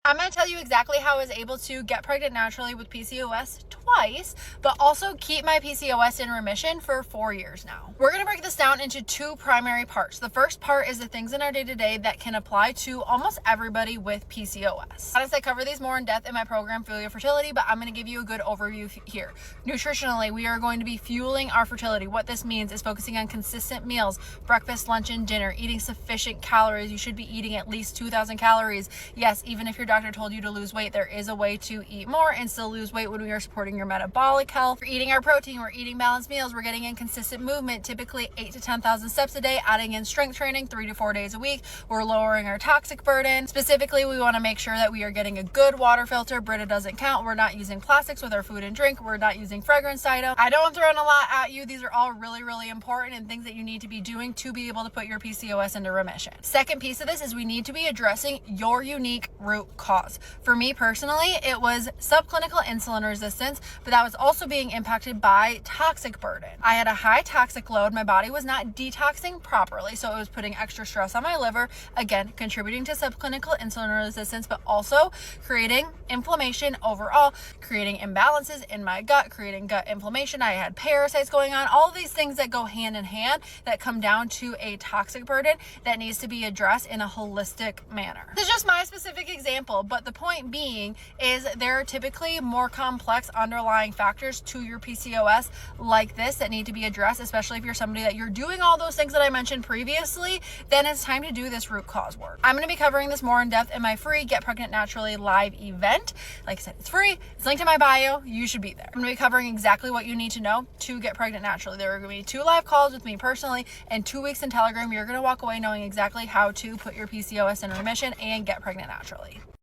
I'm going to tell you exactly how I was able to get pregnant naturally with PCOS twice, but also keep my PCOS in remission for 4 years now. We're going to break this down into two primary parts. The first part is the things in our day-to-day that can apply to almost everybody with PCOS. Honestly, I cover these more in depth in my program, Fuel Your Fertility, but I'm going to give you a good overview here. Nutritionally, we are going to be fueling our fertility. What this means is focusing on consistent meals, breakfast, lunch, and dinner, eating sufficient calories. You should be eating at least 2,000 calories. Yes, even if your doctor told you to lose weight, there is a way to eat more and still lose weight when we are supporting your metabolic health. We're eating our protein, we're eating balanced meals, we're getting in consistent movement, typically 8 to 10,000 steps a day, adding in strength training 3 to 4 days a week. We're lowering our toxic burden. Specifically, we want to make sure that we are getting a good water filter. Brita doesn't count. We're not using plastics with our food and drink. We're not using fragrance items. I don't throw in a lot at you. These are all really, really important and things that you need to be doing to be able to put your PCOS into remission. Second piece of this is we need to be addressing your unique root cause. For me personally, it was subclinical insulin resistance, but that was also being impacted by toxic burden. I had a high toxic load. My body was not detoxing properly, so it was putting extra stress on my liver, again, contributing to subclinical insulin resistance, but also creating inflammation overall, creating imbalances in my gut, creating gut inflammation. I had parasites going on, all of these things that go hand in hand that come down to a toxic burden that needs to be addressed in a holistic manner. This is just my specific example, but the point being is there are typically more complex underlying factors to your PCOS like this that need to be addressed, especially if you're somebody that you're doing all those things that I mentioned previously. Then it's time to do this root cause work. I'm going to be covering this more in depth in my free Get Pregnant Naturally live event. Like I said, it's free. It's linked in my bio. You should be there. I'm going to be covering exactly what you need to know to get pregnant naturally. There are going to be 2 live calls with me personally and 2 weeks in Telegram. You're going to walk away knowing exactly how to put your PCOS in remission and get pregnant naturally.